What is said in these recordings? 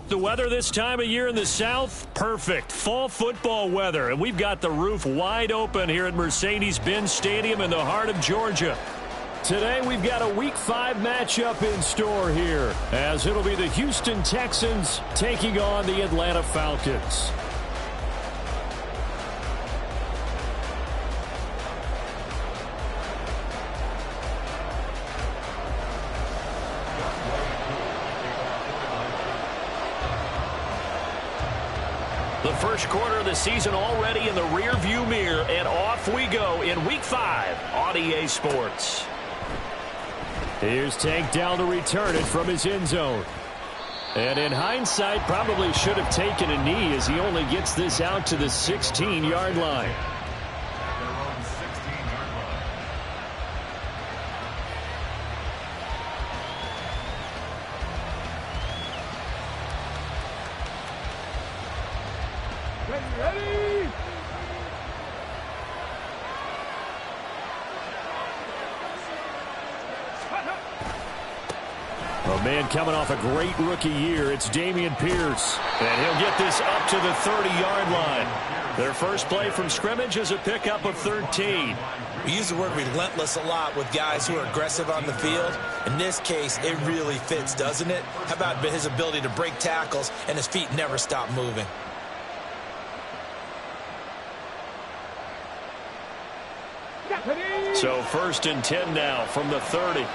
The weather this time of year in the South, perfect. Fall football weather, and we've got the roof wide open here at Mercedes-Benz Stadium in the heart of Georgia. Today we've got a Week 5 matchup in store here, as it'll be the Houston Texans taking on the Atlanta Falcons. The first quarter of the season already in the rear-view mirror, and off we go in Week 5 on EA Sports. Here's Tank down to return it from his end zone. And in hindsight, probably should have taken a knee as he only gets this out to the 16-yard line. A man coming off a great rookie year, it's Dameon Pierce. And he'll get this up to the 30-yard line. Their first play from scrimmage is a pickup of 13. We use the word relentless a lot with guys who are aggressive on the field. In this case, it really fits, doesn't it? How about his ability to break tackles and his feet never stop moving? So 1st and 10 now from the 30.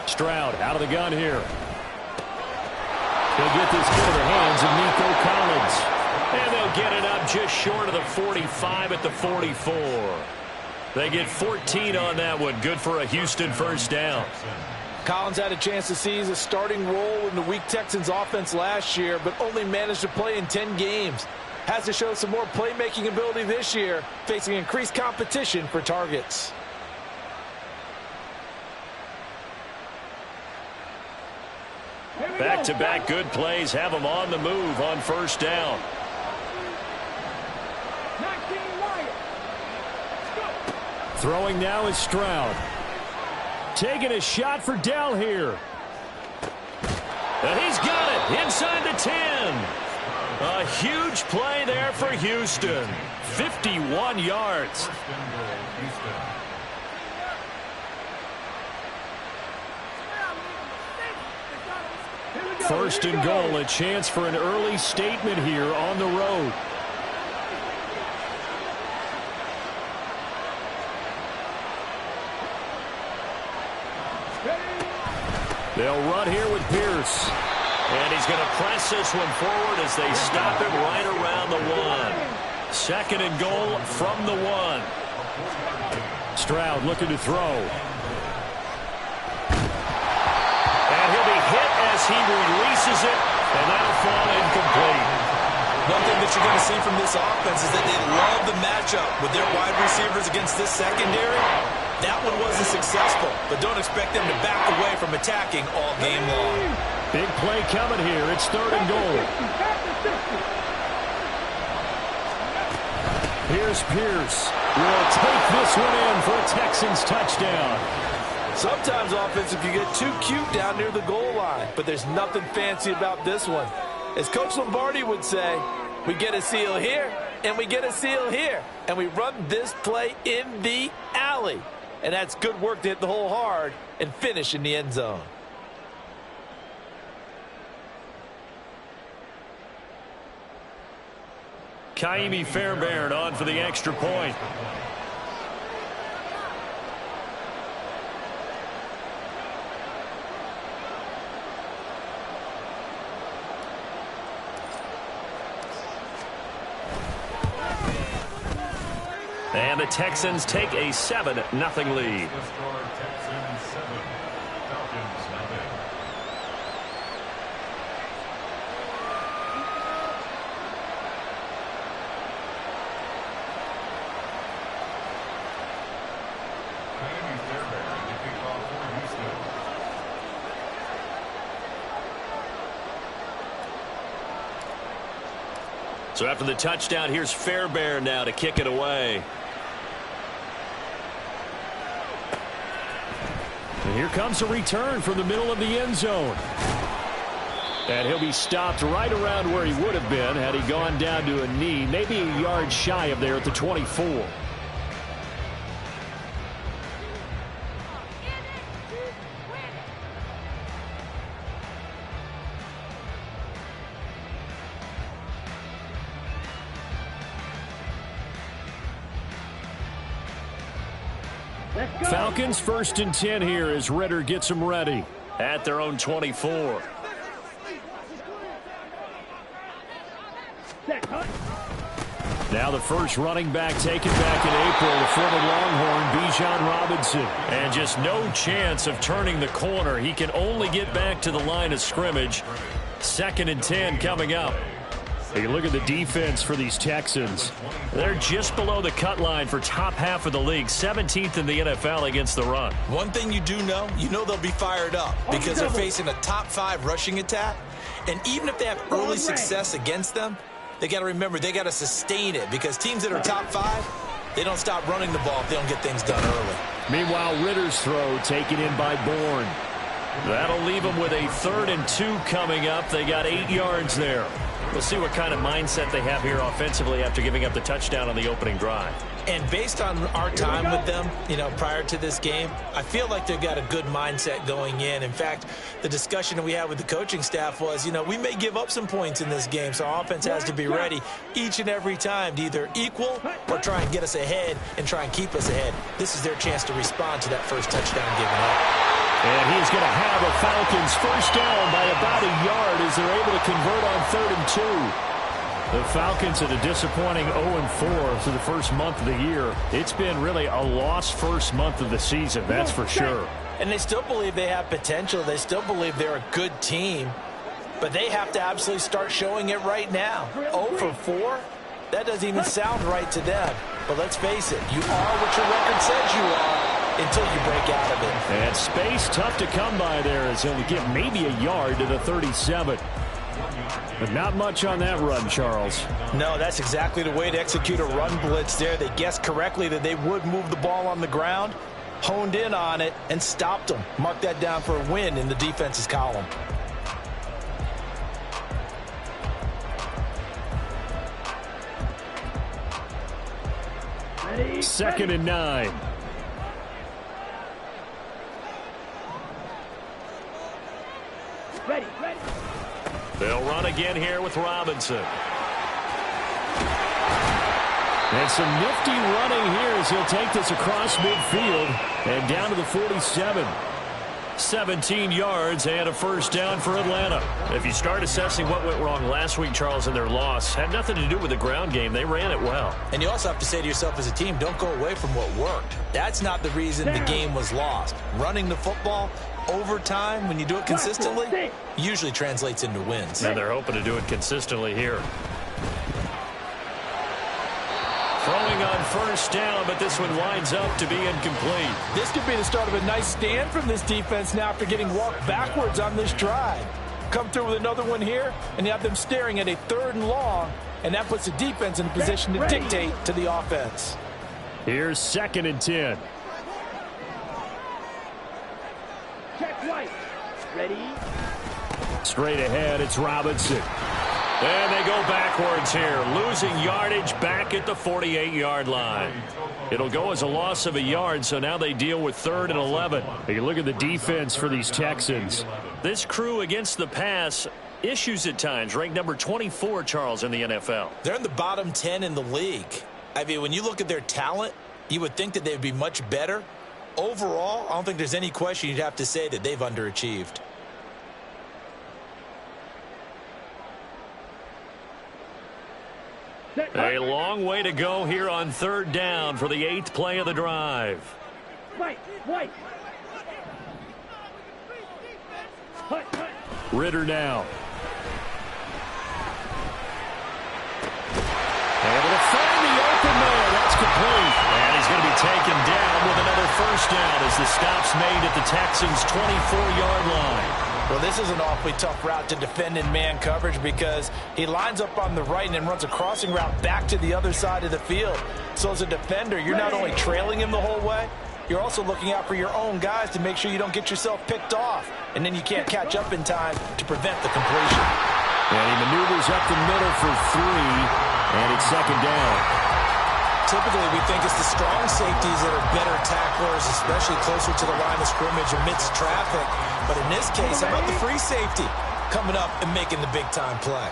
Stroud out of the gun here. He'll get this into the hands of Nico Collins. And they'll get it up just short of the 45 at the 44. They get 14 on that one. Good for a Houston first down. Collins had a chance to seize a starting role in the weak Texans offense last year, but only managed to play in 10 games. Has to show some more playmaking ability this year, facing increased competition for targets. Back-to-back good plays have him on the move on first down. Throwing now is Stroud. Taking a shot for Dell here. And he's got it inside the 10. A huge play there for Houston. 51 yards. First and goal, a chance for an early statement here on the road. They'll run here with Pierce. And he's going to press this one forward as they stop him right around the 1. Second and goal from the 1. Stroud looking to throw. He releases it, and that'll fall incomplete. One thing that you're going to see from this offense is that they love the matchup with their wide receivers against this secondary. That one wasn't successful, but don't expect them to back away from attacking all game long. Big play coming here. It's 3rd and goal. Here's Pierce. Will take this one in for a Texans touchdown. Sometimes offensive can get too cute down near the goal line, but there's nothing fancy about this one. As Coach Lombardi would say, we get a seal here, and we get a seal here, and we run this play in the alley. And that's good work to hit the hole hard and finish in the end zone. Kaimi Fairbairn on for the extra point. And the Texans take a 7-0 lead. So after the touchdown, here's Fairbairn now to kick it away. here comes a return from the middle of the end zone. And he'll be stopped right around where he would have been had he gone down to a knee, maybe a yard shy of there at the 24. Falcons 1st and 10 here as Ritter gets them ready at their own 24. Now the first running back taken back in April, the former Longhorn, Bijan Robinson. And just no chance of turning the corner. He can only get back to the line of scrimmage. 2nd and 10 coming up. Hey, look at the defense for these Texans. They're just below the cut line for top half of the league, 17th in the NFL against the run. One thing you do know, they'll be fired up because they're facing a top 5 rushing attack. And even if they have early success against them, they got to remember they got to sustain it because teams that are top 5, they don't stop running the ball if they don't get things done early. Meanwhile, Ritter's throw taken in by Bourne. That'll leave them with a 3rd and 2 coming up. They got 8 yards there. We'll see what kind of mindset they have here offensively after giving up the touchdown on the opening drive. And based on our time with them, prior to this game, I feel like they've got a good mindset going in. In fact, the discussion that we had with the coaching staff was, we may give up some points in this game, so our offense has to be ready each and every time to either equal or try and get us ahead and try and keep us ahead. This is their chance to respond to that first touchdown given up. And he's going to have a Falcons first down by about a yard as they're able to convert on 3rd and 2. The Falcons at a disappointing 0-4 through the first month of the year. It's been really a lost first month of the season, that's for sure. And they still believe they have potential. They still believe they're a good team. But they have to absolutely start showing it right now. 0-4? That doesn't even sound right to them. But let's face it, you are what your record says you are until you break out of it. And space tough to come by there as he'll get maybe a yard to the 37. But not much on that run, Charles. No, that's exactly the way to execute a run blitz there. They guessed correctly that they would move the ball on the ground, honed in on it, and stopped them. Mark that down for a win in the defense's column. Ready, 2nd and 9. Ready. They'll run again here with Robinson. And some nifty running here as he'll take this across midfield and down to the 47. 17 yards and a first down for Atlanta. If you start assessing what went wrong last week, Charles, in their loss, had nothing to do with the ground game. They ran it well. And you also have to say to yourself as a team, don't go away from what worked. That's not the reason the game was lost. Running the football over time, when you do it consistently, usually translates into wins. And they're hoping to do it consistently here. Throwing on first down, but this one winds up to be incomplete. This could be the start of a nice stand from this defense now after getting walked backwards on this drive. Come through with another one here, and you have them staring at a 3rd and long, and that puts the defense in a position to dictate to the offense. Here's 2nd and 10. Check right. Ready. Straight ahead, it's Robinson. And they go backwards here, losing yardage back at the 48-yard line. It'll go as a loss of a yard, so now they deal with 3rd and 11. You look at the defense for these Texans. This crew against the pass, issues at times, ranked number 24, Charles, in the NFL. They're in the bottom 10 in the league. I mean, when you look at their talent, you would think that they'd be much better. Overall, I don't think there's any question you'd have to say that they've underachieved. A long way to go here on 3rd down for the 8th play of the drive. Ritter now. Able to find the open man. That's complete. And he's going to be taken down with another first down as the stop's made at the Texans' 24-yard line. Well, this is an awfully tough route to defend in man coverage because he lines up on the right and then runs a crossing route back to the other side of the field. So as a defender, you're not only trailing him the whole way, you're also looking out for your own guys to make sure you don't get yourself picked off. And then you can't catch up in time to prevent the completion. And he maneuvers up the middle for 3, and it's second down. Typically, we think it's the strong safeties that are better tacklers, especially closer to the line of scrimmage amidst traffic. But in this case, how about the free safety coming up and making the big-time play?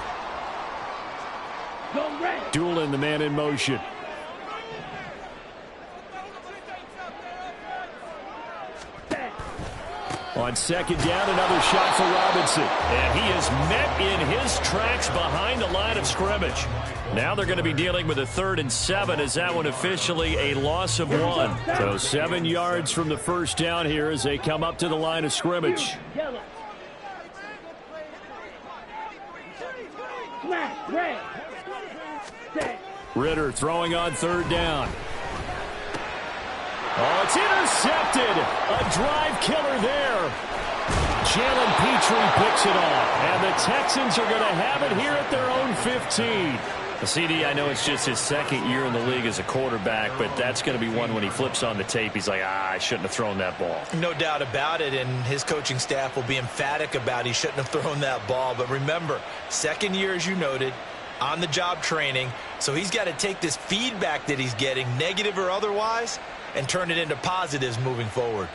Dueling the man in motion. On second down, another shot for Robinson. And he is met in his tracks behind the line of scrimmage. Now they're going to be dealing with a 3rd and 7 as that one officially a loss of 1. So 7 yards from the first down here as they come up to the line of scrimmage. Ritter throwing on 3rd down. Oh, it's intercepted. A drive killer there. Jalen Petrie picks it off. And the Texans are going to have it here at their own 15. CD, I know it's just his 2nd year in the league as a quarterback, but that's going to be one when he flips on the tape. He's like, I shouldn't have thrown that ball. No doubt about it, and his coaching staff will be emphatic about he shouldn't have thrown that ball. But remember, 2nd year, as you noted, on-the-job training, so he's got to take this feedback that he's getting, negative or otherwise, and turn it into positives moving forward.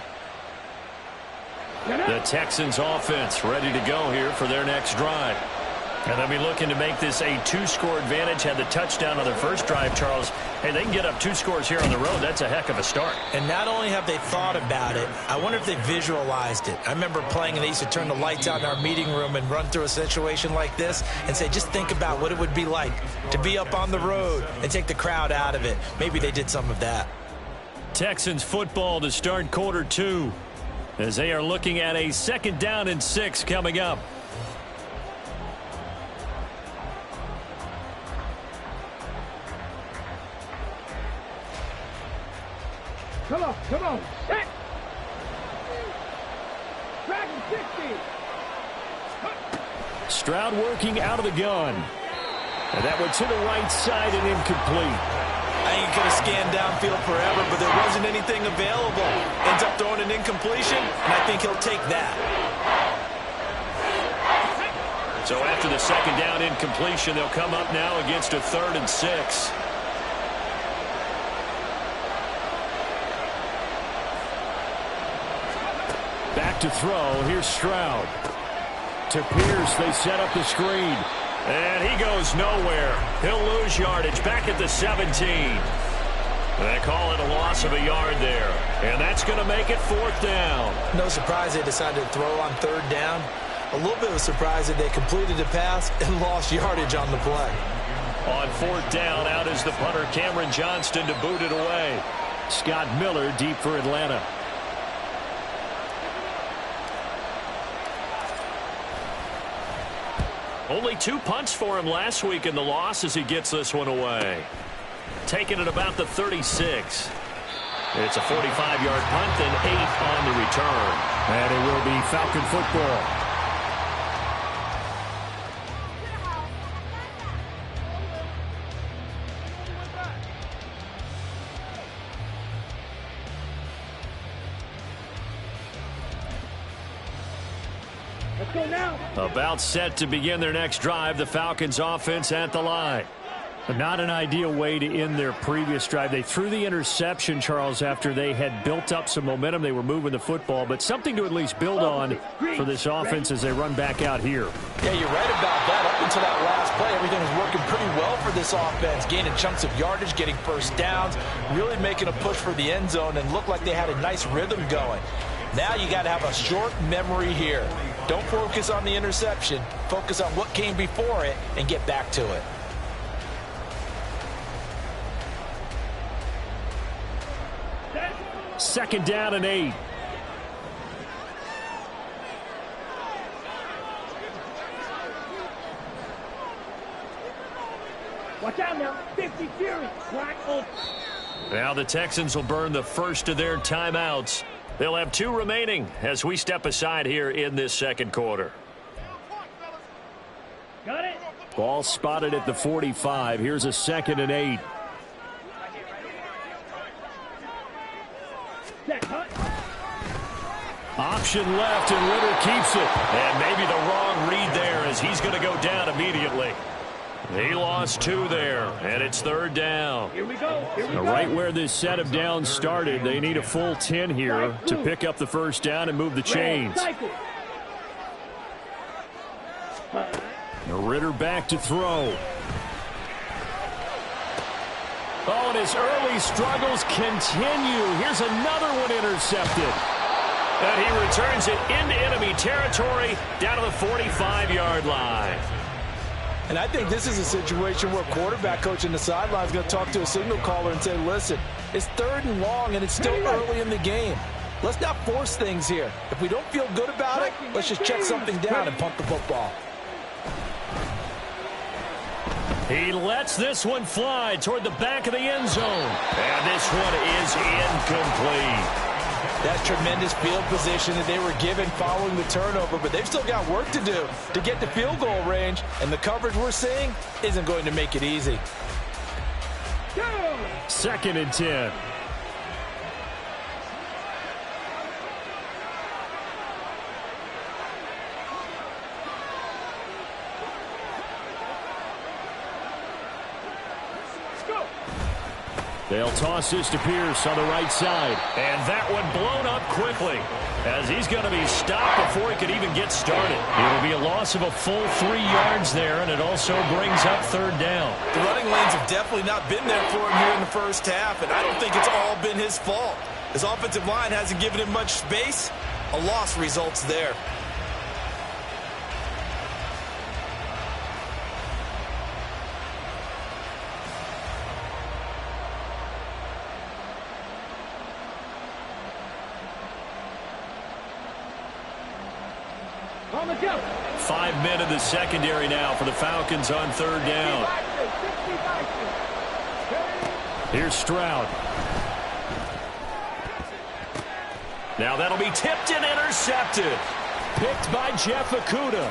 The Texans offense ready to go here for their next drive. And they'll be looking to make this a 2-score advantage. Had the touchdown on their first drive, Charles. Hey, they can get up 2 scores here on the road. That's a heck of a start. And not only have they thought about it, I wonder if they visualized it. I remember playing and they used to turn the lights out in our meeting room and run through a situation like this and say, just think about what it would be like to be up on the road and take the crowd out of it. Maybe they did some of that. Texans football to start quarter 2 as they are looking at a 2nd down and 6 coming up. Come on, set. Dragon 60. Stroud working out of the gun. And that one to the right side and incomplete. I think he could have scanned downfield forever, but there wasn't anything available. Ends up throwing an incompletion, and I think he'll take that. So after the 2nd down incompletion, they'll come up now against a 3rd and 6. Back to throw. Here's Stroud. To Pierce. They set up the screen. And he goes nowhere. He'll lose yardage back at the 17. They call it a loss of a yard there. And that's going to make it 4th down. No surprise they decided to throw on 3rd down. A little bit of a surprise that they completed the pass and lost yardage on the play. On 4th down, out is the punter, Cameron Johnston, to boot it away. Scott Miller deep for Atlanta. Only 2 punts for him last week in the loss as he gets this one away. Taking it about the 36. It's a 45-yard punt and 8 on the return. And it will be Falcon football. Let's go now. About set to begin their next drive. The Falcons offense at the line. Not an ideal way to end their previous drive. They threw the interception, Charles, after they had built up some momentum. They were moving the football, but something to at least build on for this offense as they run back out here. Yeah, you're right about that. Up until that last play, everything was working pretty well for this offense. Gaining chunks of yardage, getting first downs, really making a push for the end zone, and looked like they had a nice rhythm going. Now you got to have a short memory here. Don't focus on the interception. Focus on what came before it and get back to it. Second down and 8. Watch out now. 50 Fury. Black open. Now the Texans will burn the first of their timeouts. They'll have 2 remaining as we step aside here in this second quarter. Got it. Ball spotted at the 45. Here's a 2nd and 8. Set. option left, and Ritter keeps it. And maybe the wrong read there as he's going to go down immediately. He lost 2 there, and it's 3rd down. Here we go. Right where this set of downs started, they need a full 10 here to pick up the first down and move the chains. Ritter back to throw. Oh, and his early struggles continue. Here's another one intercepted. And he returns it into enemy territory down to the 45-yard line. And I think this is a situation where quarterback coach in the sideline is going to talk to a signal caller and say, listen, it's 3rd and long and it's still early in the game. Let's not force things here. If we don't feel good about it, let's just check something down and punt the football. He lets this one fly toward the back of the end zone. And this one is incomplete. That's tremendous field position that they were given following the turnover, but they've still got work to do to get to field goal range, and the coverage we're seeing isn't going to make it easy. 2nd and 10. They'll toss this to Pierce on the right side. And that one blown up quickly as he's going to be stopped before he could even get started. It'll be a loss of a full 3 yards there, and it also brings up 3rd down. The running lanes have definitely not been there for him here in the first half, and I don't think it's all been his fault. His offensive line hasn't given him much space. A loss results there. On the jump. 5 men in the secondary now for the Falcons on 3rd down. Here's Stroud. Now that'll be tipped and intercepted. Picked by Jeff Okudah.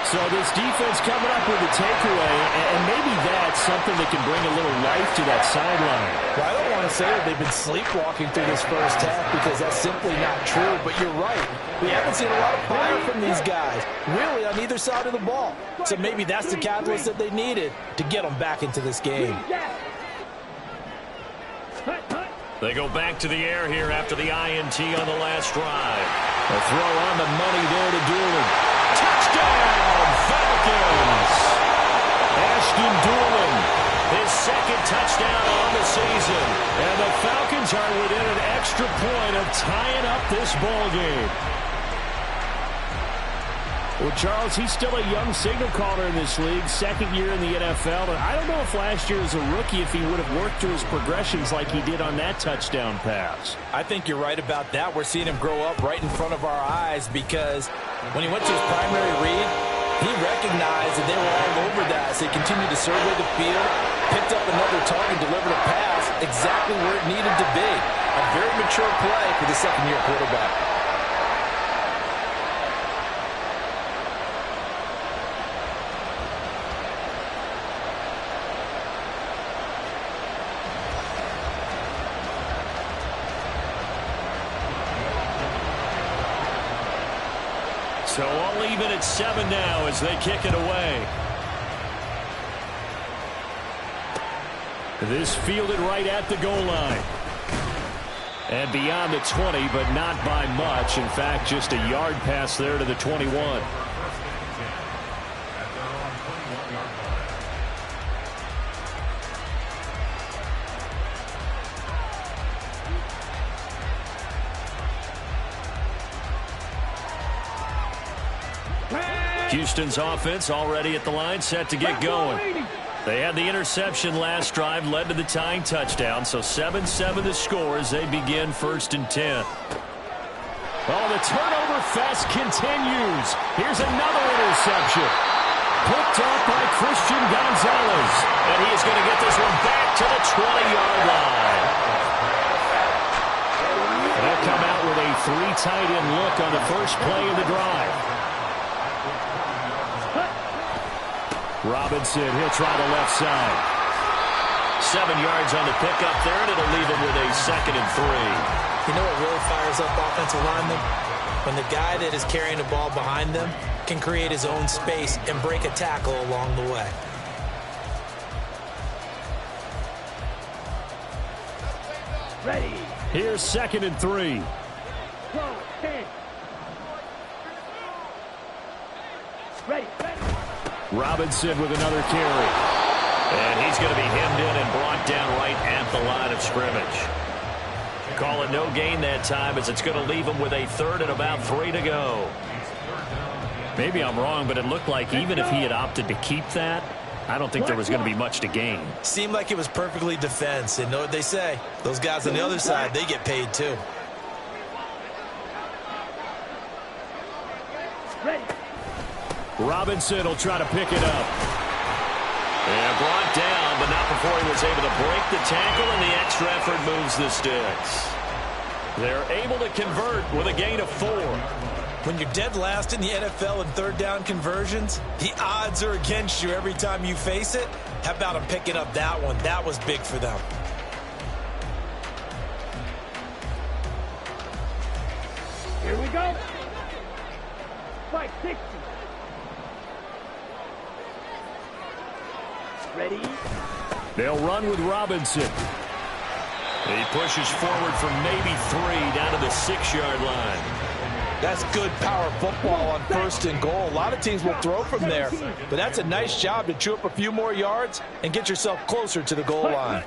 So this defense coming up with a takeaway, and maybe that's something that can bring a little life to that sideline. Well, I don't want to say that they've been sleepwalking through this first half because that's simply not true, but you're right. We haven't seen a lot of fire from these guys, really on either side of the ball. So maybe that's the catalyst that they needed to get them back into this game. They go back to the air here after the INT on the last drive. A throw on the money there to Doolin. Touchdown, Falcons! Ashton Doolin, his 2nd touchdown on the season. And the Falcons are within an extra point of tying up this ball game. Well, Charles, he's still a young signal caller in this league, 2nd year in the NFL. And I don't know if last year as a rookie if he would have worked through his progressions like he did on that touchdown pass. I think you're right about that. We're seeing him grow up right in front of our eyes because when he went to his primary read, he recognized that they were all over that. So he continued to survey the field, picked up another target, delivered a pass exactly where it needed to be. A very mature play for the 2nd-year quarterback. So all even at 7 now as they kick it away. This fielded right at the goal line. And beyond the 20, but not by much. In fact, just a yard pass there to the 21. Houston's offense already at the line, set to get going. They had the interception last drive, led to the tying touchdown, so 7-7 the score as they begin 1st and 10. Oh, the turnover fest continues. Here's another interception. Picked up by Christian Gonzalez. And he is going to get this one back to the 20-yard line. They'll come out with a 3 tight end look on the first play of the drive. Robinson, he'll try the left side. 7 yards on the pickup there, and it'll leave him with a 2nd and 3. You know what really fires up offensive linemen? When the guy that is carrying the ball behind them can create his own space and break a tackle along the way. Ready. Here's 2nd and 3. Throw. 10. Ready. Robinson with another carry. And he's going to be hemmed in and brought down right at the line of scrimmage. Call it no gain that time as it's going to leave him with a 3rd and about 3 to go. Maybe I'm wrong, but it looked like even if he had opted to keep that, I don't think there was going to be much to gain. Seemed like it was perfectly defense. And know what they say? Those guys on the other side, they get paid too. Ready. Robinson will try to pick it up. And brought down, but not before he was able to break the tackle, and the extra effort moves the sticks. They're able to convert with a gain of 4. When you're dead last in the NFL in 3rd down conversions, the odds are against you every time you face it. How about them picking up that one? That was big for them. Here we go. Fight 60. Ready. They'll run with Robinson. He pushes forward for maybe 3 down to the 6-yard line. That's good power football on 1st and goal. A lot of teams will throw from there, but that's a nice job to chew up a few more yards and get yourself closer to the goal line.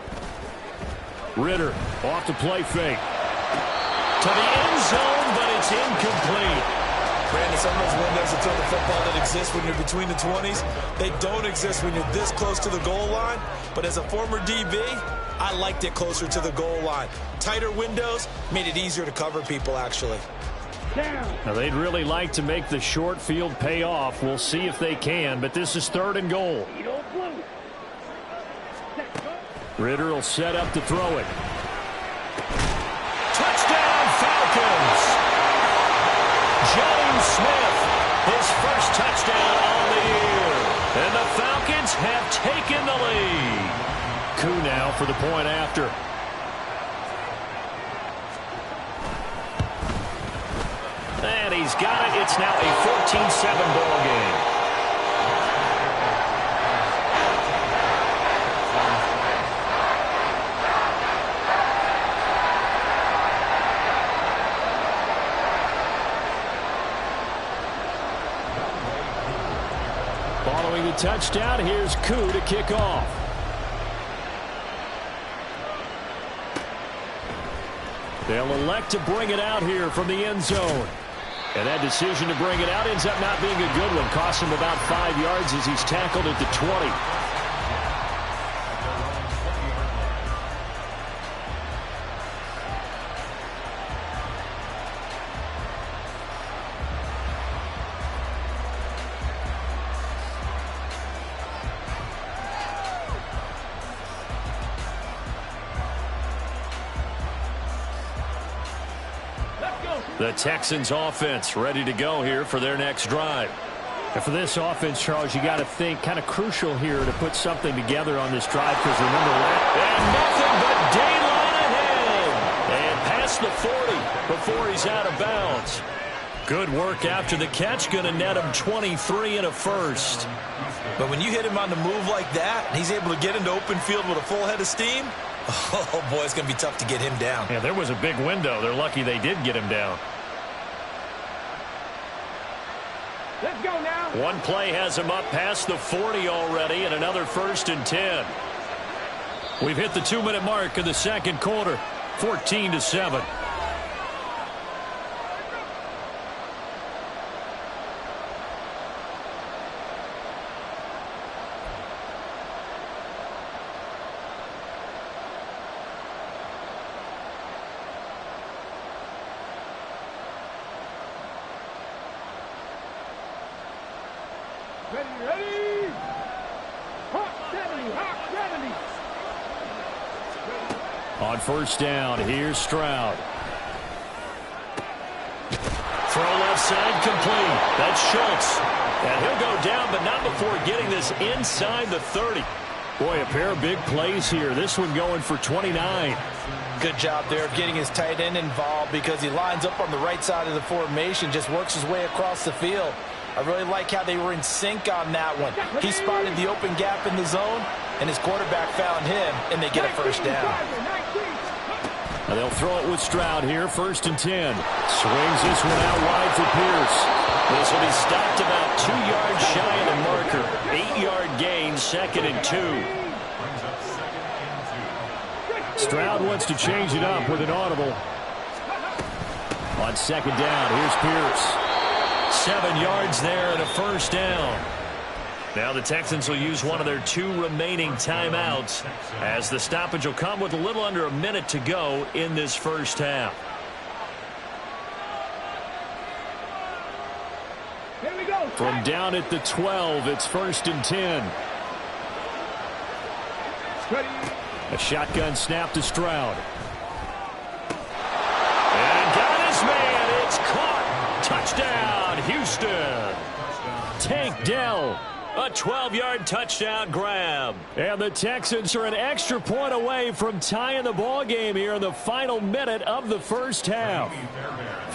Ritter off to play fake. To the end zone, but it's incomplete. Brandon, some of those windows to throw the football that exist when you're between the 20s, they don't exist when you're this close to the goal line. But as a former DB, I liked it closer to the goal line. Tighter windows made it easier to cover people, actually. Now, they'd really like to make the short field pay off. We'll see if they can, but this is 3rd and goal. Ritter will set up to throw it. Touchdown, Falcons! James Smith, his first touchdown on the year. And the Falcons have taken the lead. Koo now for the point after. And he's got it. It's now a 14-7 ball game. Following the touchdown, here's Koo to kick off. They'll elect to bring it out here from the end zone. And that decision to bring it out ends up not being a good one. Costs him about 5 yards as he's tackled at the 20. The Texans offense ready to go here for their next drive. And for this offense, Charles, you got to think kind of crucial here to put something together on this drive, because remember, and nothing but daylight ahead. And past the 40 before he's out of bounds. Good work after the catch, going to net him 23 and a first. But when you hit him on the move like that, and he's able to get into open field with a full head of steam, oh boy, it's going to be tough to get him down. Yeah, there was a big window. They're lucky they did get him down. Let's go now. One play has him up past the 40 already, and another 1st and 10. We've hit the 2-minute mark of the second quarter, 14-7. Ready. Hawk 70, Hawk 70. On 1st down, here's Stroud. Throw left side complete. That's Schultz. And he'll go down, but not before getting this inside the 30. Boy, a pair of big plays here. This one going for 29. Good job there of getting his tight end involved because he lines up on the right side of the formation, just works his way across the field. I really like how they were in sync on that one. He spotted the open gap in the zone, and his quarterback found him, and they get a first down. Now they'll throw it with Stroud here, 1st and 10. Swings this one out wide for Pierce. This will be stopped about 2 yards shy of the marker. 8-yard gain, 2nd and 2. Stroud wants to change it up with an audible. On 2nd down, here's Pierce. 7 yards there and a first down. Now the Texans will use one of their 2 remaining timeouts as the stoppage will come with a little under a minute to go in this first half. Here we go. From down at the 12, it's 1st and 10. A shotgun snap to Stroud. And got his man. It's caught. Touchdown, Houston. Tank Dell. A 12-yard touchdown grab. And the Texans are an extra point away from tying the ball game here in the final minute of the first half.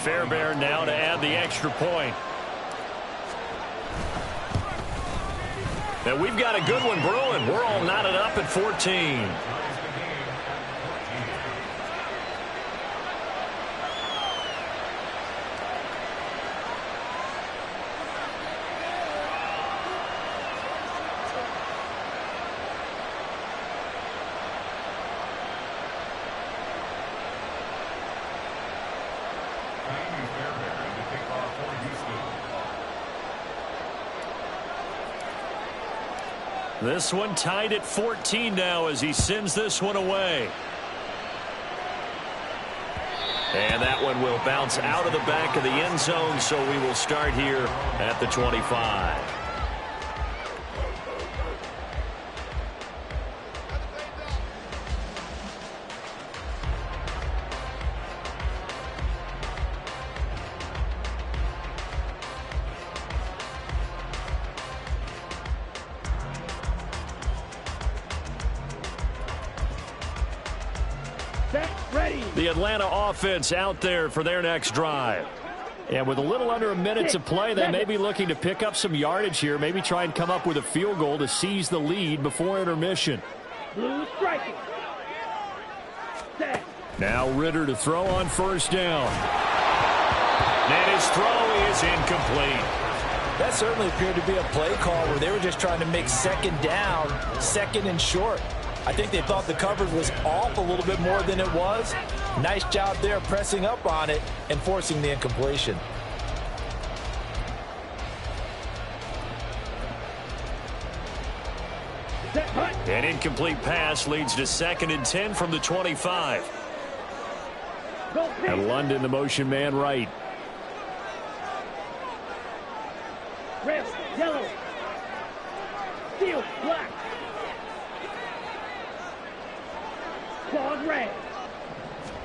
Fairbairn now to add the extra point. And we've got a good one brewing. We're all knotted up at 14. This one tied at 14 now as he sends this one away. And that one will bounce out of the back of the end zone, so we will start here at the 25. The Atlanta offense out there for their next drive. And with a little under a minute to play, they may be looking to pick up some yardage here, maybe try and come up with a field goal to seize the lead before intermission. Blue striking. Set. Now Ritter to throw on 1st down. And his throw is incomplete. That certainly appeared to be a play call where they were just trying to make 2nd down, 2nd and short. I think they thought the coverage was off a little bit more than it was. Nice job there pressing up on it and forcing the incompletion. An incomplete pass leads to 2nd and 10 from the 25. And London, the motion man right. Red, yellow, steel, black. Claws red.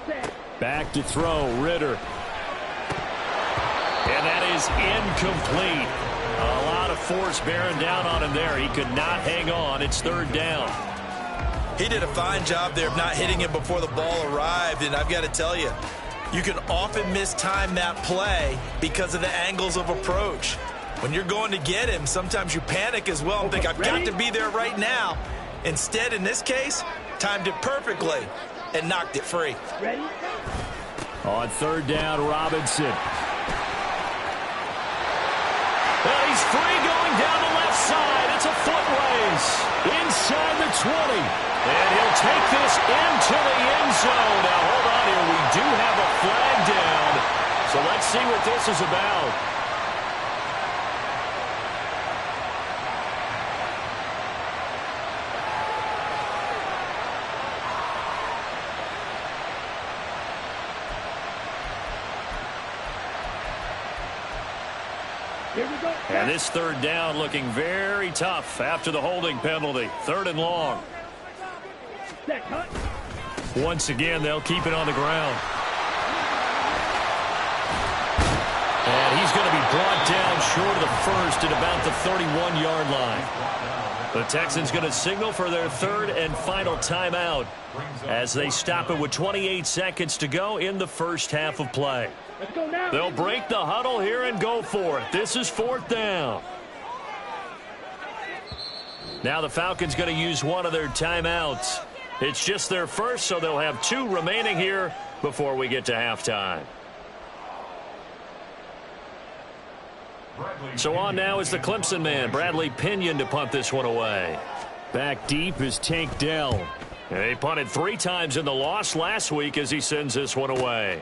Set. Back to throw, Ritter. And that is incomplete. A lot of force bearing down on him there. He could not hang on. It's 3rd down. He did a fine job there of not hitting him before the ball arrived, and I've got to tell you, you can often mistime that play because of the angles of approach. When you're going to get him, sometimes you panic as well and think, I've got to be there right now. Instead, in this case, timed it perfectly and knocked it free. Ready? On 3rd down, Robinson. Well, he's free going down the left side. It's a foot race inside the 20. And he'll take this into the end zone. Now, hold on here. We do have a flag down. So let's see what this is about. Here we go. And this 3rd down looking very tough after the holding penalty. 3rd and long. Set, cut. Once again, they'll keep it on the ground. And he's going to be brought down short of the 1st first at about the 31-yard line. The Texans going to signal for their third and final timeout as they stop it with 28 seconds to go in the first half of play. Let's go now. They'll break the huddle here and go for it. This is fourth down. Now the Falcons going to use one of their timeouts. It's just their first, so they'll have 2 remaining here before we get to halftime. So on now is the Clemson man, Bradley Pinion, to punt this one away. Back deep is Tank Dell. And he punted 3 times in the loss last week as he sends this one away.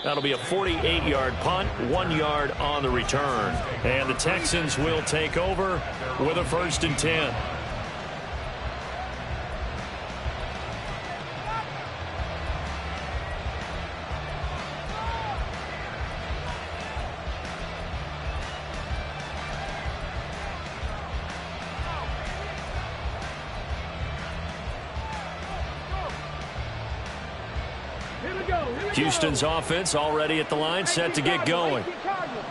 That'll be a 48-yard punt, 1 yard on the return. And the Texans will take over with a 1st and 10. Houston's offense already at the line, set to get going.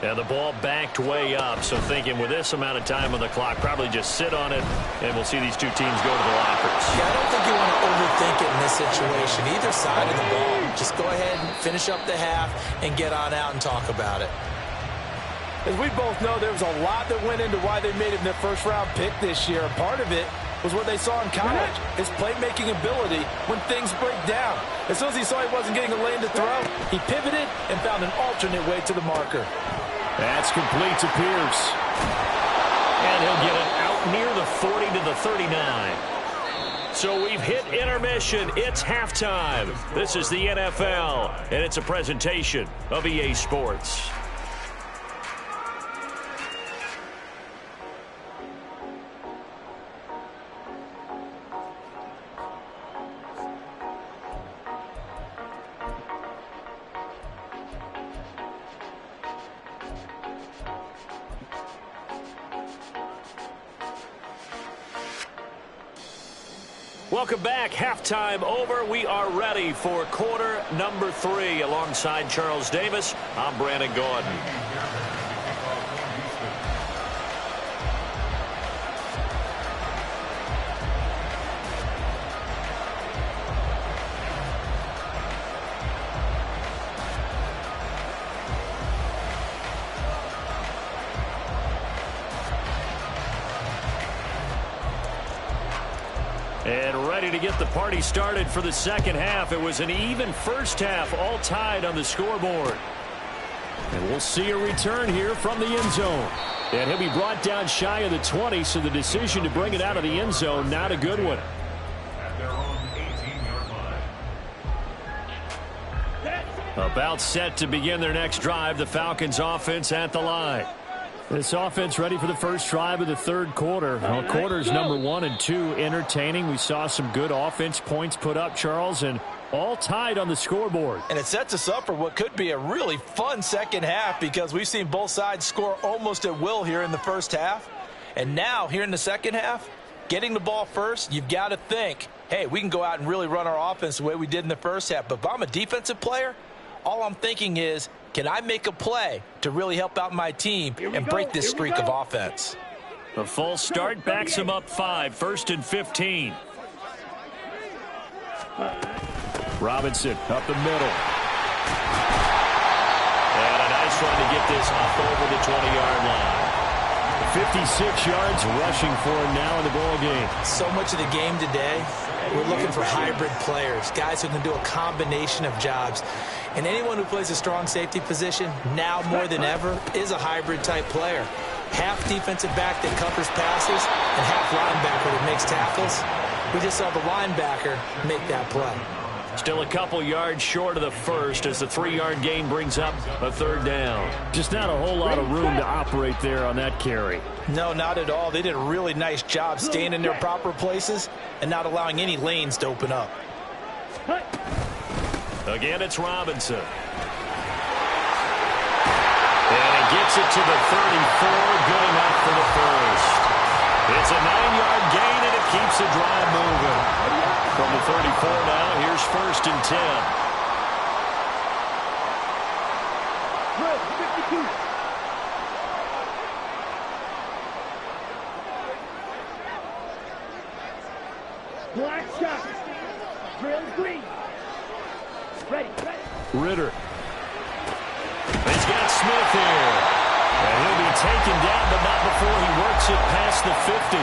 And the ball backed way up, so thinking with this amount of time on the clock, probably just sit on it, and we'll see these 2 teams go to the lockers. Yeah, I don't think you want to overthink it in this situation. Either side of the ball, just go ahead and finish up the half and get on out and talk about it. As we both know, there was a lot that went into why they made him their first-round pick this year. And part of it was what they saw in college, his playmaking ability when things break down. As soon as he saw he wasn't getting a lane to throw, he pivoted and found an alternate way to the marker. That's complete to Pierce. And he'll get it out near the 40 to the 39. So we've hit intermission. It's halftime. This is the NFL, and it's a presentation of EA Sports. Welcome back. Halftime over. We are ready for quarter number 3. Alongside Charles Davis, I'm Brandon Gordon. And ready to get the party started for the second half. It was an even first half, all tied on the scoreboard. And we'll see a return here from the end zone. And he'll be brought down shy of the 20, so the decision to bring it out of the end zone, not a good one. At their own 18-yard line. About set to begin their next drive, the Falcons offense at the line. This offense ready for the first drive of the third quarter. Well, quarters number 1 and 2 entertaining. We saw some good offense points put up, Charles, and all tied on the scoreboard. And it sets us up for what could be a really fun second half because we've seen both sides score almost at will here in the first half. And now, here in the second half, getting the ball first, you've got to think, hey, we can go out and really run our offense the way we did in the first half. But if I'm a defensive player, all I'm thinking is, can I make a play to really help out my team and break this streak of offense? A false start backs him up 5, 1st and 15. Robinson up the middle. And a nice run to get this up over the 20-yard line. 56 yards rushing for him now in the ball game. So much of the game today, we're looking for hybrid players, guys who can do a combination of jobs. And anyone who plays a strong safety position, now more than ever, is a hybrid-type player. Half defensive back that covers passes and half linebacker that makes tackles. We just saw the linebacker make that play. Still a couple yards short of the first as the 3-yard gain brings up a third down. Just not a whole lot of room to operate there on that carry. No, not at all. They did a really nice job staying in their proper places and not allowing any lanes to open up. Again, it's Robinson. And he gets it to the 34, good enough for the first. It's a 9-yard gain, and it keeps the drive moving. From the 34 now, here's 1st and 10. Black shot. Drill green. Ready. Ritter. He's got Smith here. And he'll be taken down, but not before he works it past the 50.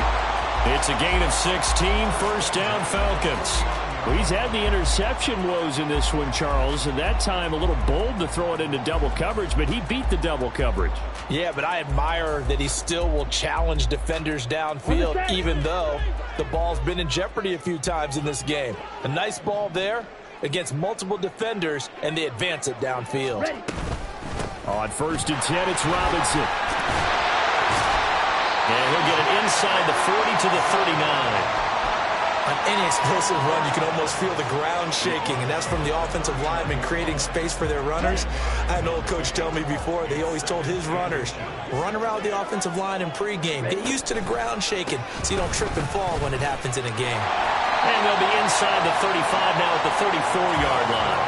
It's a gain of 16, first down Falcons. Well, he's had the interception woes in this one, Charles, and that time a little bold to throw it into double coverage, but he beat the double coverage. Yeah, but I admire that he still will challenge defenders downfield, even though the ball's been in jeopardy a few times in this game. A nice ball there against multiple defenders, and they advance it downfield. On 1st and 10, it's Robinson. And he'll get it inside the 40 to the 39. On any explosive run, you can almost feel the ground shaking, and that's from the offensive linemen creating space for their runners. I had an old coach tell me before, they always told his runners, run around the offensive line in pregame. Get used to the ground shaking so you don't trip and fall when it happens in a game. And they'll be inside the 35 now at the 34-yard line.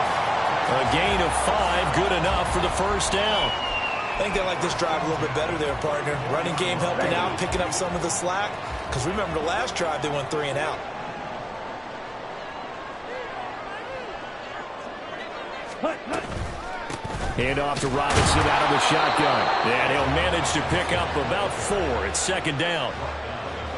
A gain of 5, good enough for the first down. I think they like this drive a little bit better there, partner. Running game helping out, picking up some of the slack. Because remember the last drive, they went 3 and out. Hand off to Robinson out of the shotgun. And he'll manage to pick up about 4. It's second down.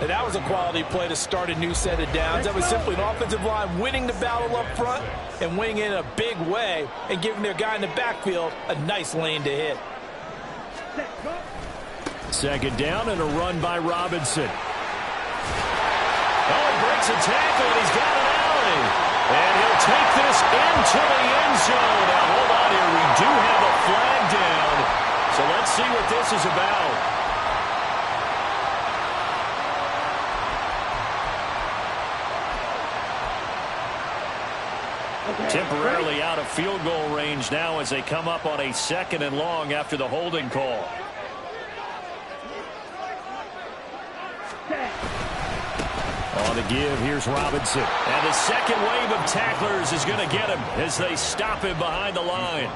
And that was a quality play to start a new set of downs. That was simply an offensive line winning the battle up front and winning in a big way and giving their guy in the backfield a nice lane to hit. Second down and a run by Robinson. Oh, he breaks a tackle and he's got an alley. And he'll take this into the end zone. Now, hold on here. We do have a flag down. So let's see what this is about. Temporarily out of field goal range now as they come up on a 2nd and long after the holding call. On the give, here's Robinson. And the second wave of tacklers is going to get him as they stop him behind the line.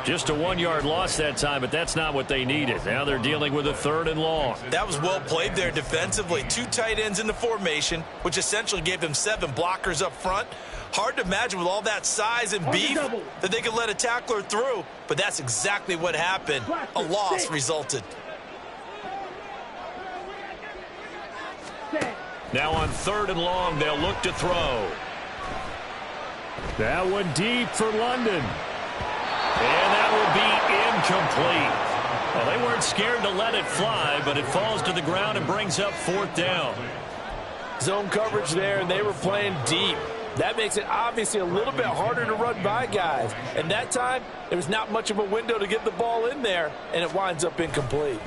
Just a 1-yard loss that time, but that's not what they needed. Now they're dealing with a 3rd and long. That was well played there defensively. 2 tight ends in the formation, which essentially gave them 7 blockers up front. Hard to imagine with all that size and beef that they could let a tackler through, but that's exactly what happened. A loss resulted. Now on 3rd and long, they'll look to throw. That one deep for London. And that will be incomplete. Well, they weren't scared to let it fly, but it falls to the ground and brings up 4th down. Zone coverage there, and they were playing deep. That makes it obviously a little bit harder to run by guys. And that time, there was not much of a window to get the ball in there, and it winds up incomplete.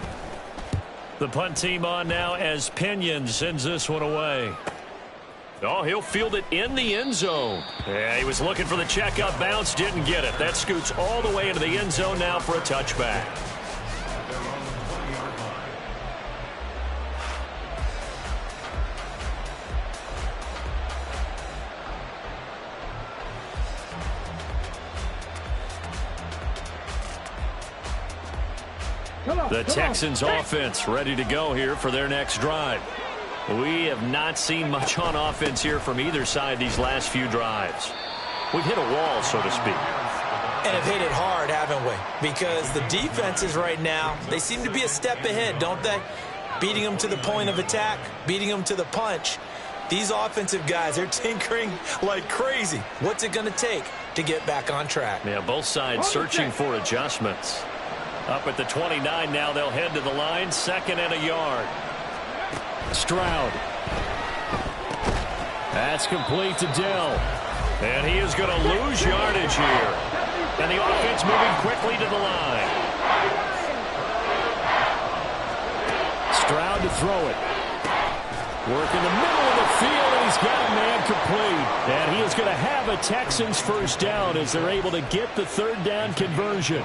The punt team on now as Pinion sends this one away. Oh, he'll field it in the end zone. Yeah, he was looking for the checkup bounce, didn't get it. That scoots all the way into the end zone now for a touchback. The Texans offense ready to go here for their next drive. We have not seen much on offense here from either side these last few drives. We've hit a wall, so to speak. And have hit it hard, haven't we? Because the defenses right now, they seem to be a step ahead, don't they? Beating them to the point of attack, beating them to the punch. These offensive guys, they're tinkering like crazy. What's it going to take to get back on track? Yeah, both sides searching for adjustments. Up at the 29 now, they'll head to the line, 2nd and a yard. Stroud. That's complete to Dell. And he is going to lose yardage here. And the offense moving quickly to the line. Stroud to throw it. Work in the middle of the field, and he's got a man complete. And he is going to have a Texans first down as they're able to get the 3rd down conversion.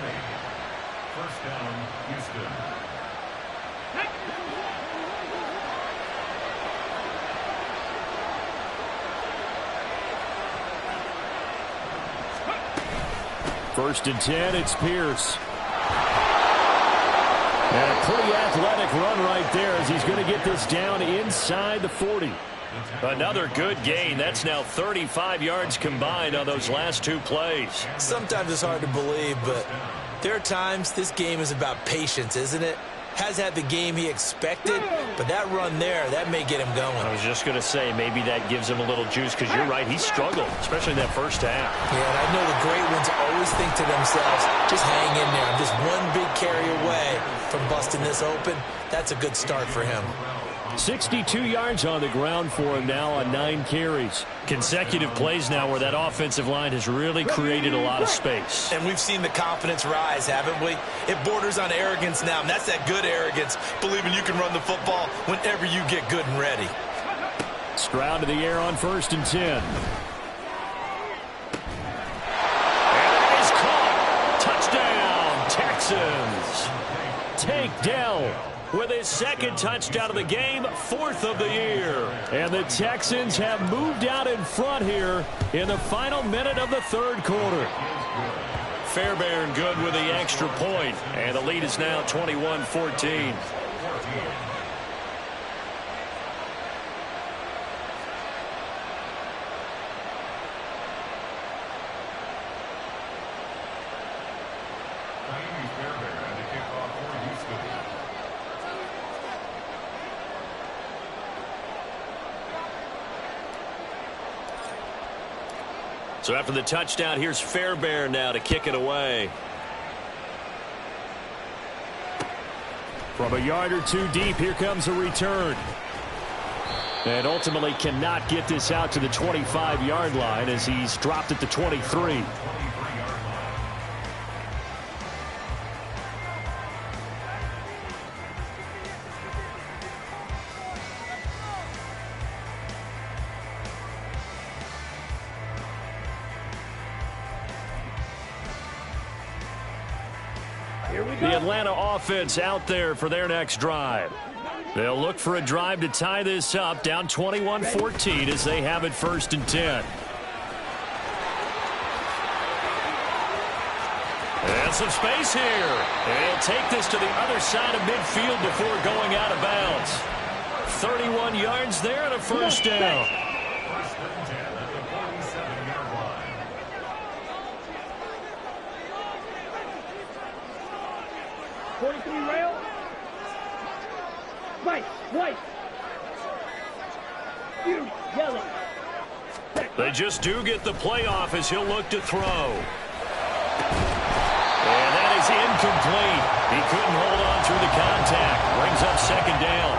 First down, Houston. First and 10, it's Pierce. And a pretty athletic run right there as he's going to get this down inside the 40. Another good gain. That's now 35 yards combined on those last two plays. Sometimes it's hard to believe, but there are times this game is about patience, isn't it? Has had the game he expected, but that run there, that may get him going. I was just going to say, maybe that gives him a little juice, because you're right, he struggled, especially in that first half. Yeah, and I know the great ones always think to themselves, just hang in there. I'm just one big carry away from busting this open. That's a good start for him. 62 yards on the ground for him now on 9 carries. Consecutive plays now where that offensive line has really created a lot of space. And we've seen the confidence rise, haven't we? It borders on arrogance now, and that's that good arrogance, believing you can run the football whenever you get good and ready. Stroud to the air on 1st and 10. And it is caught. Touchdown, Texans. Tank Dell with his second touchdown of the game, 4th of the year. And the Texans have moved out in front here in the final minute of the 3rd quarter. Fairbairn good with the extra point, and the lead is now 21-14. So after the touchdown, here's Fairbairn now to kick it away. From a yard or two deep, here comes a return. And ultimately cannot get this out to the 25-yard line as he's dropped at the 23. The Atlanta offense out there for their next drive. They'll look for a drive to tie this up, down 21-14 as they have it 1st and 10. And some space here. And he'll take this to the other side of midfield before going out of bounds. 31 yards there and a 1st down. 43 rail. White. Huge, yellow. They just do get the playoff as he'll look to throw. And that is incomplete. He couldn't hold on through the contact. Brings up 2nd down.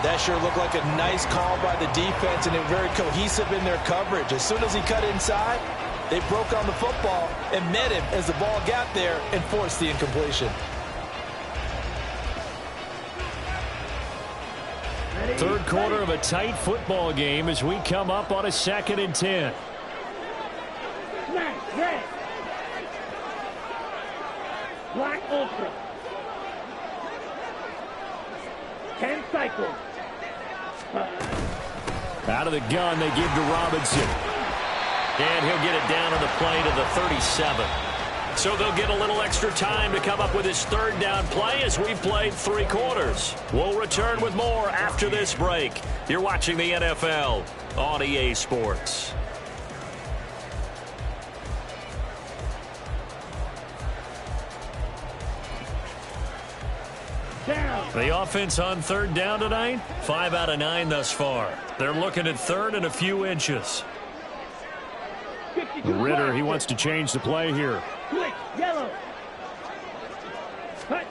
That sure looked like a nice call by the defense, and they're very cohesive in their coverage. As soon as he cut inside, they broke on the football and met him as the ball got there and forced the incompletion. 3rd quarter of a tight football game as we come up on a 2nd and 10. Red. Black Ultra. 10 cycles. Out of the gun, they give to Robinson. And he'll get it down on the play to the 37. So they'll get a little extra time to come up with his 3rd down play as we've played 3 quarters. We'll return with more after this break. You're watching the NFL on EA Sports. Down. The offense on 3rd down tonight, 5 out of 9 thus far. They're looking at 3rd and a few inches. Ritter, he wants to change the play here. Quick, yellow. Hut.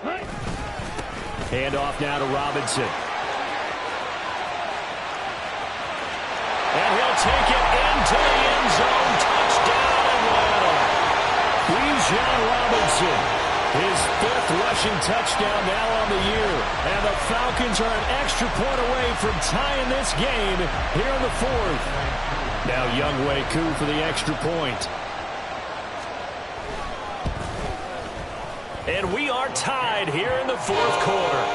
Hand off now to Robinson. And he'll take it into the end zone. Touchdown Atlanta. Bijan Robinson, his 5th rushing touchdown now on the year. And the Falcons are an extra point away from tying this game here in the 4th. Now Younghoe Koo for the extra point. And we are tied here in the 4th quarter.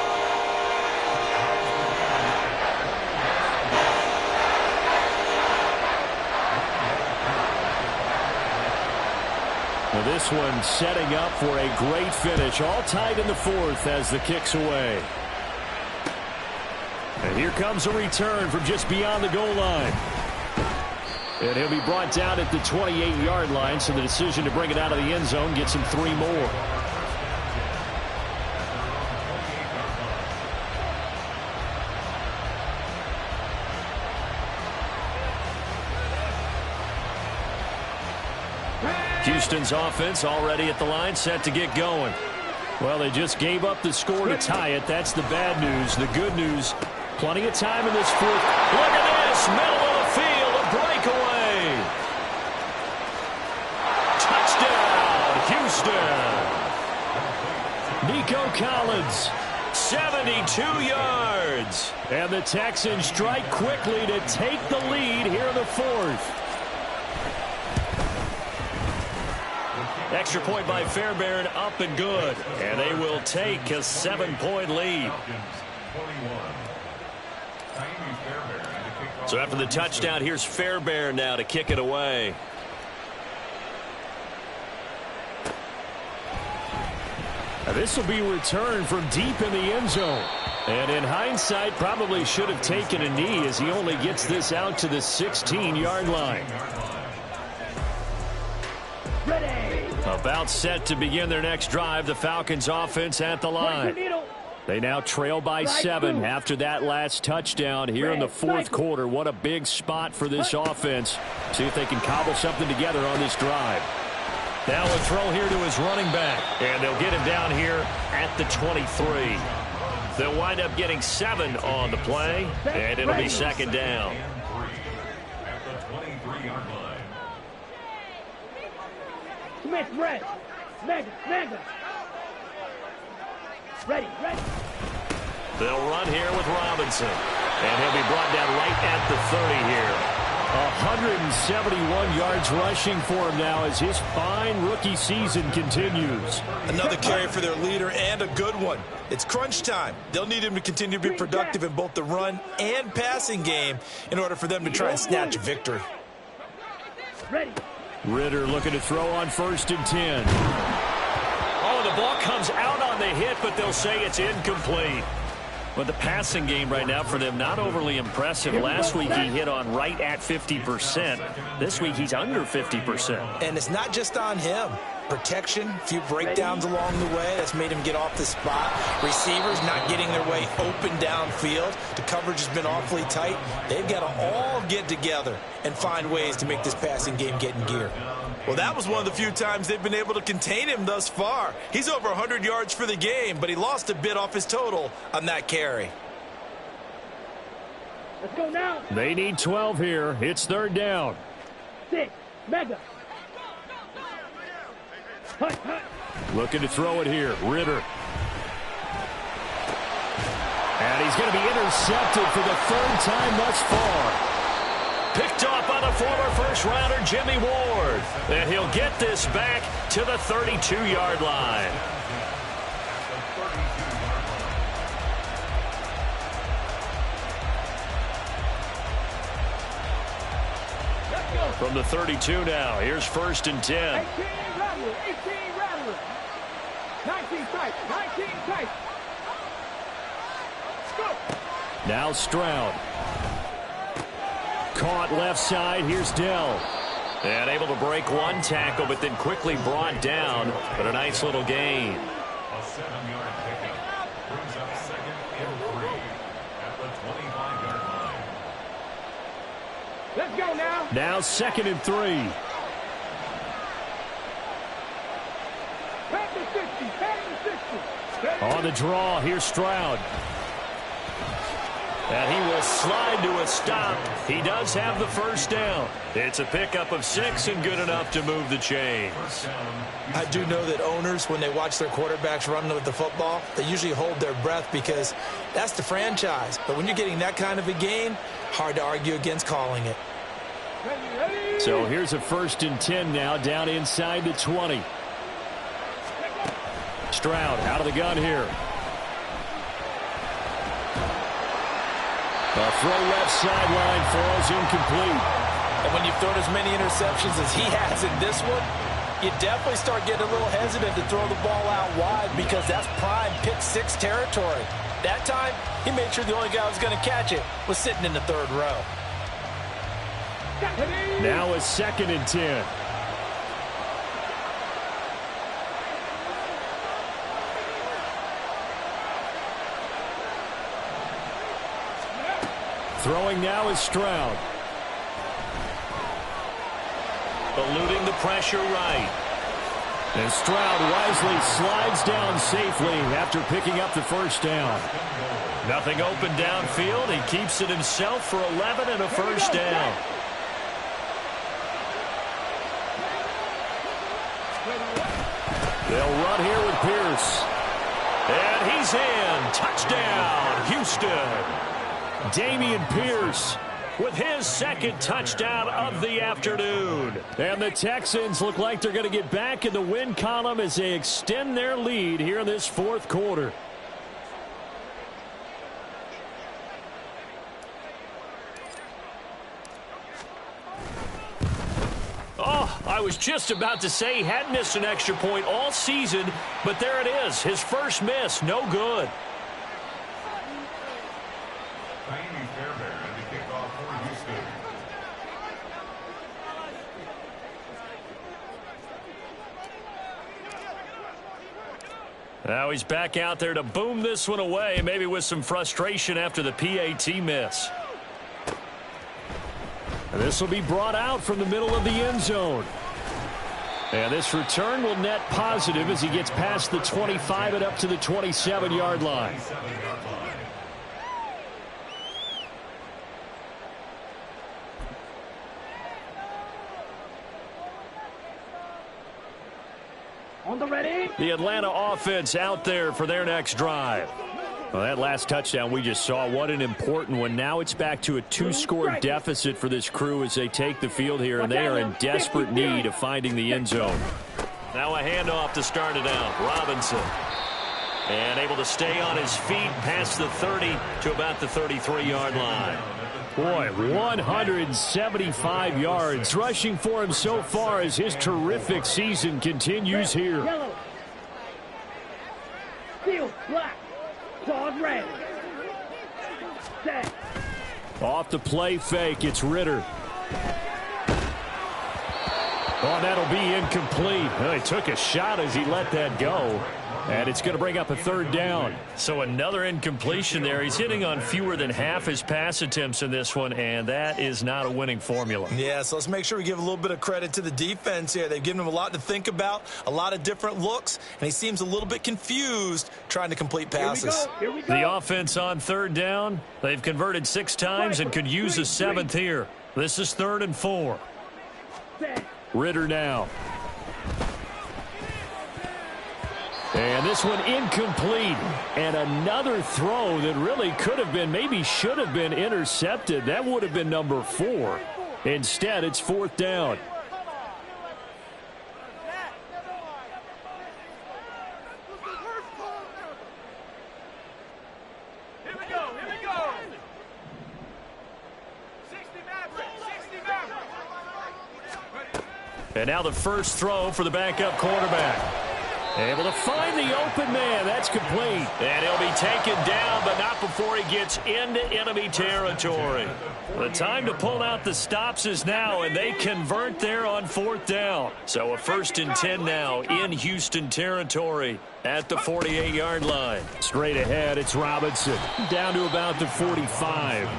Now this one setting up for a great finish. All tied in the 4th as the kick's away. And here comes a return from just beyond the goal line. And he'll be brought down at the 28-yard line, so the decision to bring it out of the end zone gets him 3 more. Houston's offense already at the line, set to get going. Well, they just gave up the score to tie it. That's the bad news. The good news, plenty of time in this fourth. Look at this, middle of the field, a breakaway. Touchdown, Houston. Nico Collins, 72 yards. And the Texans strike quickly to take the lead here in the fourth. Extra point by Fairbairn, up and good. And they will take a 7-point lead. So after the touchdown, here's Fairbairn now to kick it away. Now this will be returned from deep in the end zone. And in hindsight, probably should have taken a knee as he only gets this out to the 16-yard line. About set to begin their next drive. The Falcons offense at the line. They now trail by 7 after that last touchdown here in the fourth quarter. What a big spot for this offense. See if they can cobble something together on this drive. Now a throw here to his running back. And they'll get him down here at the 23. They'll wind up getting 7 on the play. And it'll be second down. Smith, red. Mega. Ready. They'll run here with Robinson. And he'll be brought down right at the 30 here. 171 yards rushing for him now as his fine rookie season continues. Another carry for their leader and a good one. It's crunch time. They'll need him to continue to be productive in both the run and passing game in order for them to try and snatch a victory. Ready. Ritter looking to throw on 1st and 10. Oh, the ball comes out on the hit, but they'll say it's incomplete. But the passing game right now for them, not overly impressive. Last week he hit on right at 50%. This week he's under 50%. And it's not just on him. Protection, a few breakdowns along the way. That's made him get off the spot. Receivers not getting their way open downfield. The coverage has been awfully tight. They've got to all get together and find ways to make this passing game get in gear. Well, that was one of the few times they've been able to contain him thus far. He's over 100 yards for the game, but he lost a bit off his total on that carry. Let's go now. They need 12 here. It's 3rd down. 6. Mega. Hut. Looking to throw it here. Ritter. And he's going to be intercepted for the 3rd time thus far. Picked off by the former first-rounder Jimmy Ward. And he'll get this back to the 32-yard line. From the 32 now, here's 1st and 10. 18 Rattler. 19 tight. Go. Now Stroud. Caught left side. Here's Dell. And able to break one tackle, but then quickly brought down. But a nice little gain. A 7-yard pickup brings up 2nd and 3 at the 25-yard line. Let's go now. Now 2nd and 3. Pass the 60. On the draw, here's Stroud. And he will slide to a stop. He does have the 1st down. It's a pickup of 6 and good enough to move the chains. I do know that owners, when they watch their quarterbacks run with the football, they usually hold their breath because that's the franchise. But when you're getting that kind of a gain, hard to argue against calling it. So here's a 1st and 10 now, down inside the 20. Stroud out of the gun here. A throw left sideline falls incomplete. And when you've thrown as many interceptions as he has in this one, you definitely start getting a little hesitant to throw the ball out wide because that's prime pick 6 territory. That time, he made sure the only guy who was going to catch it was sitting in the third row. Now a 2nd and 10. Throwing now is Stroud. Eluding the pressure right. And Stroud wisely slides down safely after picking up the first down. Nothing open downfield. He keeps it himself for 11 and a first down. They'll run here with Pierce. And he's in. Touchdown, Houston. Dameon Pierce with his 2nd touchdown of the afternoon. And the Texans look like they're going to get back in the win column as they extend their lead here in this 4th quarter. Oh, I was just about to say he hadn't missed an extra point all season, but there it is. His first miss, no good. Miami Fairbairn at the kickoff for Houston. Now he's back out there to boom this one away, maybe with some frustration after the PAT miss. And this will be brought out from the middle of the end zone. And this return will net positive as he gets past the 25 and up to the 27-yard line. On the ready. The Atlanta offense out there for their next drive. Well, that last touchdown we just saw, what an important one. Now it's back to a 2-score deficit for this crew as they take the field here, and they are in desperate need of finding the end zone. Now a handoff to start it out. Robinson. And able to stay on his feet past the 30 to about the 33-yard line. Boy, 175 yards rushing for him so far as his terrific season continues here. Yellow. Steel, black. Claws red. Set. Off the play fake, it's Ritter. Oh, that'll be incomplete. Well, he took a shot as he let that go. And it's going to bring up a 3rd down. So another incompletion there. He's hitting on fewer than half his pass attempts in this one, and that is not a winning formula. Yeah, so let's make sure we give a little bit of credit to the defense here. They've given him a lot to think about, a lot of different looks, and he seems a little bit confused trying to complete passes. Here we go. The offense on 3rd down, they've converted 6 times and could use a 7th here. This is 3rd and 4. Set. Ritter now. And this one incomplete. And another throw that really could have been, maybe should have been intercepted. That would have been number 4. Instead, it's 4th down. Here we go. Here we go. 60 Mavericks. 60 Mavericks. And now the first throw for the backup quarterback. Able to find the open man. That's complete. And he'll be taken down, but not before he gets into enemy territory. The time to pull out the stops is now, and they convert there on 4th down. So a 1st and 10 now in Houston territory at the 48-yard line. Straight ahead, it's Robinson. Down to about the 45.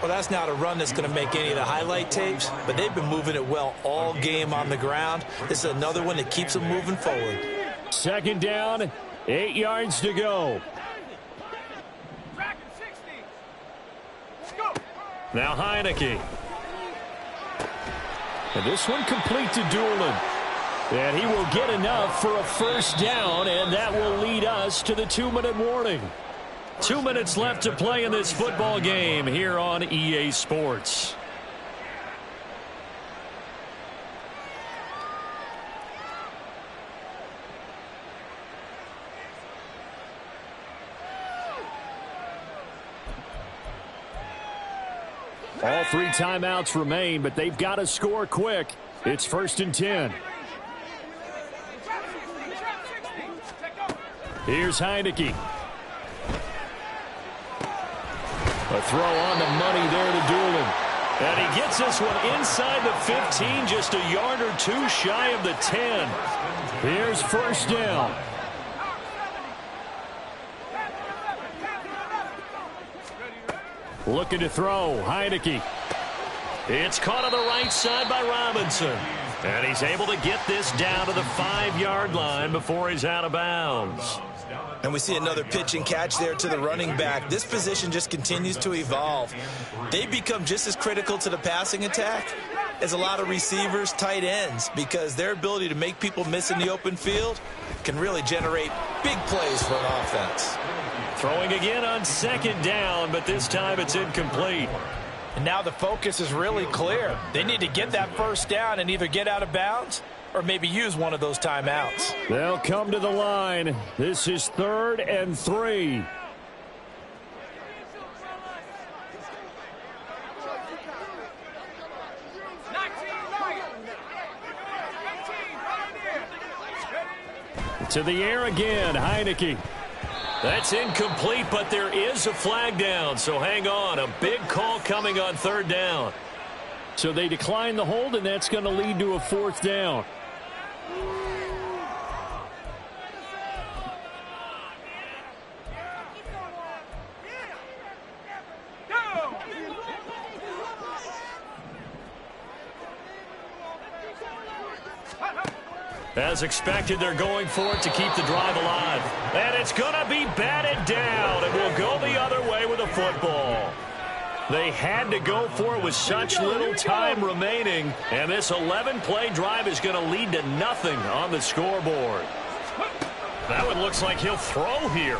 Well, that's not a run that's going to make any of the highlight tapes, but they've been moving it well all game on the ground. This is another one that keeps them moving forward. 2nd down, 8 yards to go. Now Heineke. And this one complete to Doolin. And he will get enough for a 1st down, and that will lead us to the 2-minute warning. 2 minutes left to play in this football game here on EA Sports. All 3 timeouts remain, but they've got to score quick. It's 1st and 10. Here's Heineke. A throw on the money there to Doolin. And he gets this one inside the 15, just a yard or two shy of the 10. Here's first down. Looking to throw, Heineke. It's caught on the right side by Robinson. And he's able to get this down to the 5-yard line before he's out of bounds. And we see another pitch and catch there to the running back. This position just continues to evolve. They become just as critical to the passing attack as a lot of receivers, tight ends, because their ability to make people miss in the open field can really generate big plays for an offense. Throwing again on second down, but this time it's incomplete. And now the focus is really clear. They need to get that first down and either get out of bounds or maybe use one of those timeouts. They'll come to the line. This is 3rd and 3. To the air again, Heineke. That's incomplete, but there is a flag down, so hang on. A big call coming on 3rd down. So they decline the hold, and that's going to lead to a 4th down. As expected, they're going for it to keep the drive alive. And it's going to be batted down, and we'll go the other way with a football. They had to go for it with such little time remaining, and this 11-play drive is going to lead to nothing on the scoreboard. That one looks like he'll throw here.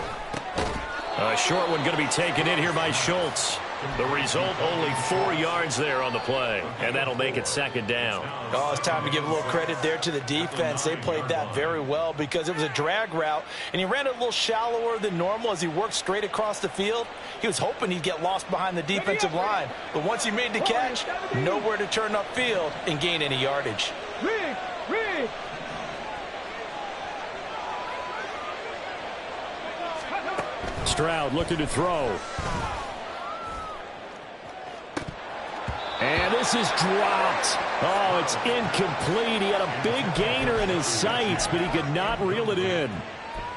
A short one going to be taken in here by Schultz. The result, only 4 yards there on the play, and that'll make it 2nd down. Oh, it's time to give a little credit there to the defense. They played that very well because it was a drag route, and he ran it a little shallower than normal as he worked straight across the field. He was hoping he'd get lost behind the defensive line, but once he made the catch, nowhere to turn upfield and gain any yardage. Stroud looking to throw. And this is dropped. Oh, it's incomplete. He had a big gainer in his sights, but he could not reel it in.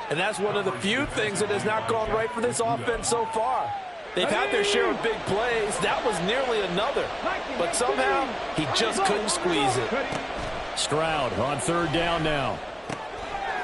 And that's one of the few things that has not gone right for this offense so far. They've had their share of big plays. That was nearly another. But somehow, he just couldn't squeeze it. Stroud on 3rd down now.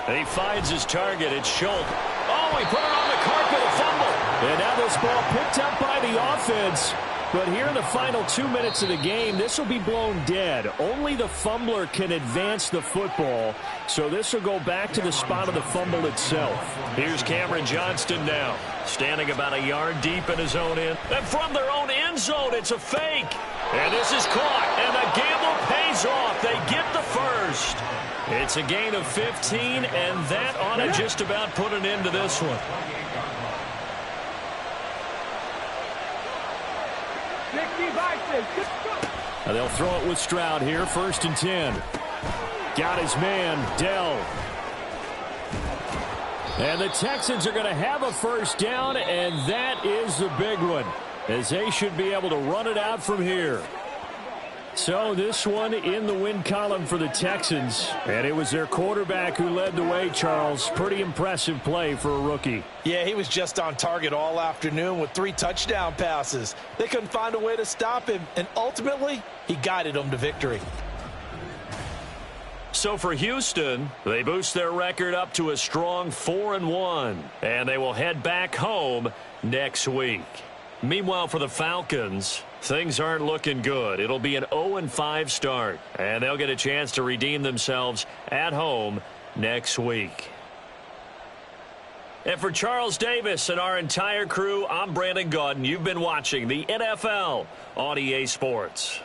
And he finds his target. It's Schultz. Oh, he put it on the carpet, a fumble. And now this ball picked up by the offense. But here in the final 2 minutes of the game, this will be blown dead. Only the fumbler can advance the football, so this will go back to the spot of the fumble itself. Here's Cameron Johnston now, standing about a yard deep in his own end. And from their own end zone, it's a fake. And this is caught, and the gamble pays off. They get the first. It's a gain of 15, and that ought to just about put an end to this one. They'll throw it with Stroud here, 1st and 10. Got his man, Dell. And the Texans are going to have a first down, and that is the big one, as they should be able to run it out from here. So this one in the win column for the Texans, and it was their quarterback who led the way, Charles. Pretty impressive play for a rookie. Yeah, he was just on target all afternoon with 3 touchdown passes. They couldn't find a way to stop him, and ultimately, he guided them to victory. So for Houston, they boost their record up to a strong 4-1, and they will head back home next week. Meanwhile, for the Falcons, things aren't looking good. It'll be an 0-5 start, and they'll get a chance to redeem themselves at home next week. And for Charles Davis and our entire crew, I'm Brandon Gaudin. You've been watching the NFL on EA Sports.